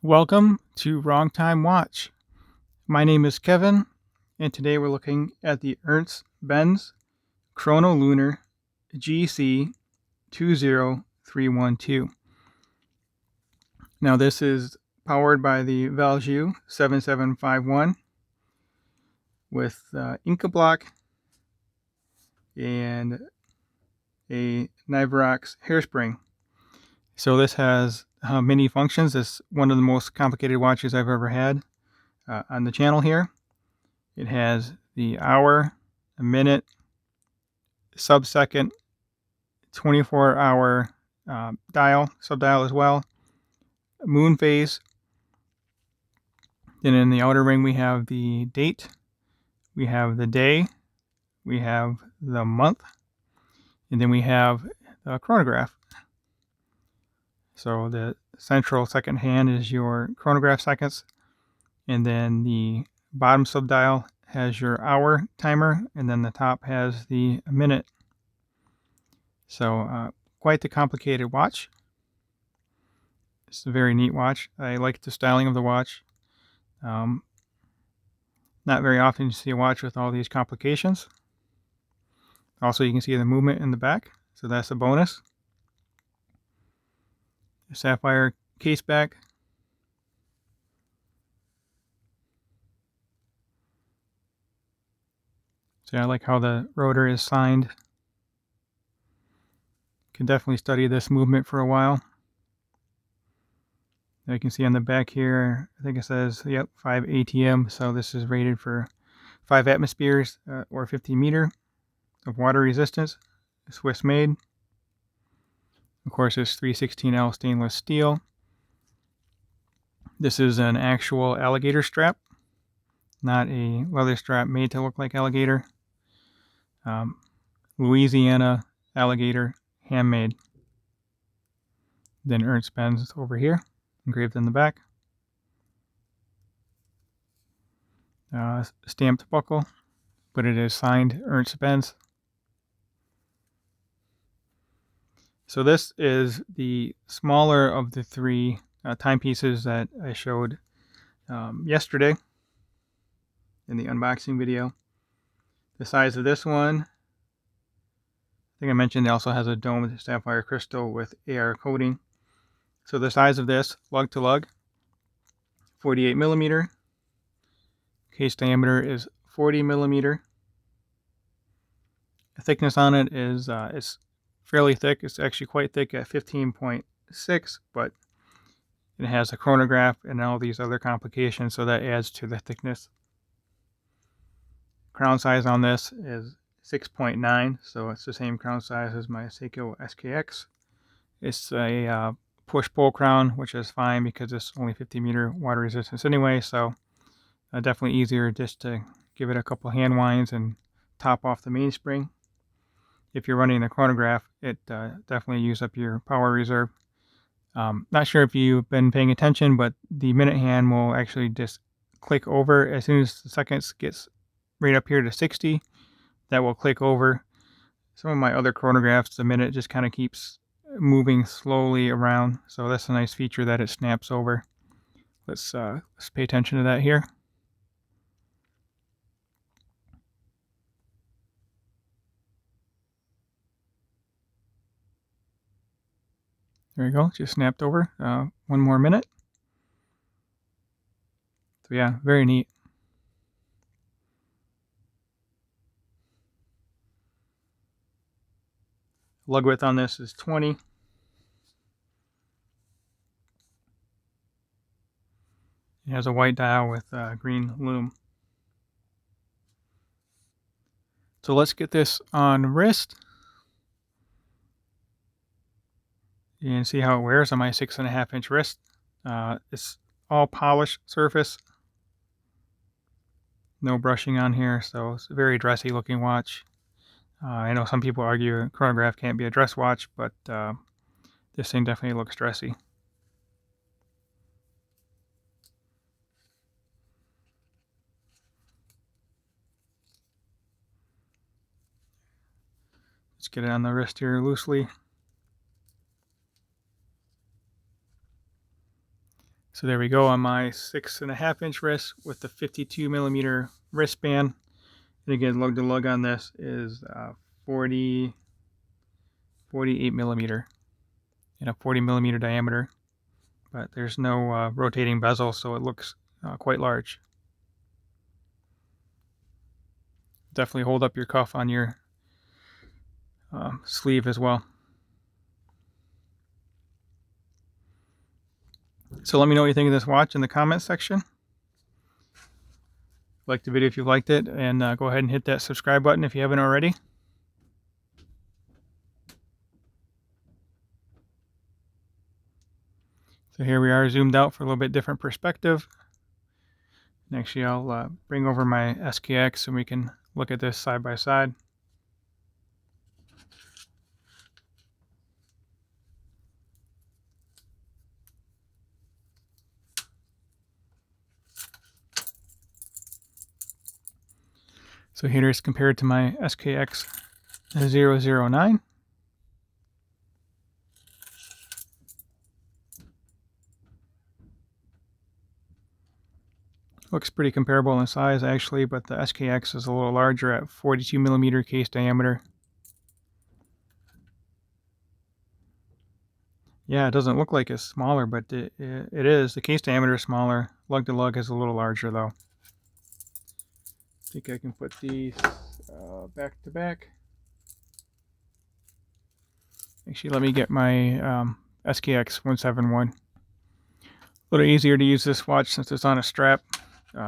Welcome to Wrong Time Watch. My name is Kevin, and today we're looking at the Ernst Benz Chronolunar GC20312. Now this is powered by the Valjoux 7751 with Incabloc and a Nivarox Hairspring. So this has many functions. It's one of the most complicated watches I've ever had on the channel here. It has the hour, a minute, sub-second, 24-hour dial, sub-dial as well, moon phase. Then in the outer ring we have the date, we have the day, we have the month, and then we have the chronograph. So the central second hand is your chronograph seconds, and then the bottom sub-dial has your hour timer, and then the top has the minute. So quite the complicated watch. It's a very neat watch. I like the styling of the watch. Not very often you see a watch with all these complications. Also, you can see the movement in the back, so that's a bonus. The Sapphire case back. So I like how the rotor is signed. Can definitely study this movement for a while. You can see on the back here, I think it says, 5 ATM. So this is rated for 5 atmospheres or 50 meter of water resistance. Swiss made. Of course, it's 316L stainless steel. This is an actual alligator strap, not a leather strap made to look like alligator. Louisiana alligator, handmade. Then Ernst Benz over here, engraved in the back. Stamped buckle, but it is signed Ernst Benz. So this is the smaller of the three timepieces that I showed yesterday in the unboxing video. The size of this one, I think I mentioned it also has a domed sapphire crystal with AR coating. So the size of this, lug to lug, 48 millimeter. Case diameter is 40 millimeter. The thickness on it is it's fairly thick. It's actually quite thick at 15.6, but it has a chronograph and all these other complications, so that adds to the thickness. Crown size on this is 6.9, so it's the same crown size as my Seiko SKX. It's a push-pull crown, which is fine because it's only 50 meter water resistance anyway, so definitely easier just to give it a couple hand winds and top off the mainspring. If you're running the chronograph, it definitely use up your power reserve. Not sure if you've been paying attention, but the minute hand will actually just click over as soon as the seconds gets right up here to 60. That will click over. Some of my other chronographs, the minute just kind of keeps moving slowly around. So that's a nice feature that it snaps over. Let's pay attention to that here. There we go, just snapped over. One more minute. So yeah, very neat. Lug width on this is 20. It has a white dial with green lume. So let's get this on wrist and see how it wears on my 6.5 inch wrist. It's all polished surface. No brushing on here, so it's a very dressy looking watch. I know some people argue a chronograph can't be a dress watch, but this thing definitely looks dressy. Let's get it on the wrist here loosely. So there we go on my 6.5 inch wrist with the 52 millimeter wristband. And again, lug to lug on this is 48 millimeter and a 40 millimeter diameter, but there's no rotating bezel, so it looks quite large. Definitely hold up your cuff on your sleeve as well. So let me know what you think of this watch in the comments section. Like the video if you liked it, and go ahead and hit that subscribe button if you haven't already. So here we are zoomed out for a little bit different perspective. And actually I'll bring over my SKX and we can look at this side by side. So here it's compared to my SKX 009. Looks pretty comparable in size actually, but the SKX is a little larger at 42 millimeter case diameter. Yeah, it doesn't look like it's smaller, but it is. The case diameter is smaller. Lug to lug is a little larger though. I think I can put these back to back. Actually, let me get my SKX 171. A little easier to use this watch since it's on a strap.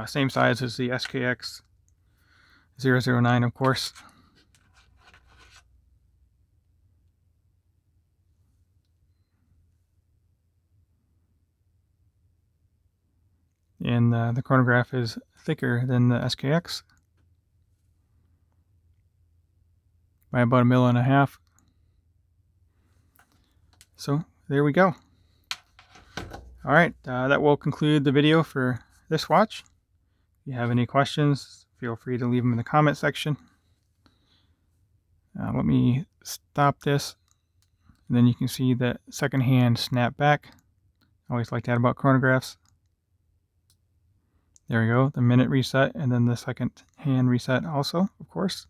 Same size as the SKX 009, of course. And the chronograph is thicker than the SKX by about 1.5 mm. So there we go. All right, that will conclude the video for this watch. If you have any questions, feel free to leave them in the comment section. Let me stop this, and then you can see that second hand snap back. I always like that about chronographs. There we go, the minute reset, and then the second hand reset also, of course.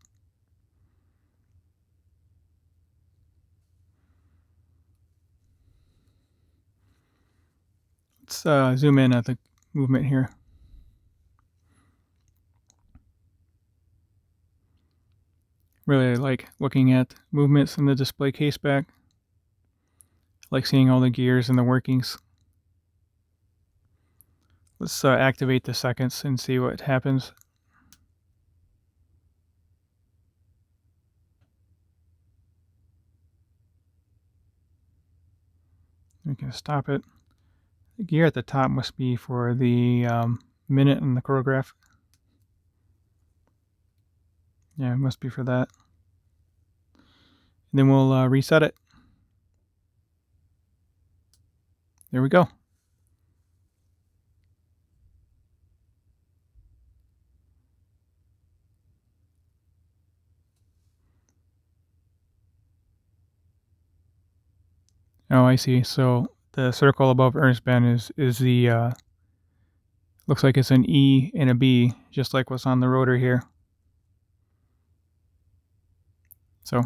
Let's zoom in at the movement here. Really like looking at movements in the display case back. Like seeing all the gears and the workings. Let's activate the seconds and see what happens. We can stop it. The gear at the top must be for the minute in the chronograph. Yeah, it must be for that. And then we'll reset it. There we go. Oh, I see. So the circle above Ernst Benz is the looks like it's an E and a B, just like what's on the rotor here. So, all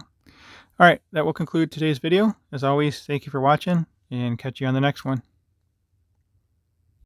right, that will conclude today's video. As always, thank you for watching, and catch you on the next one.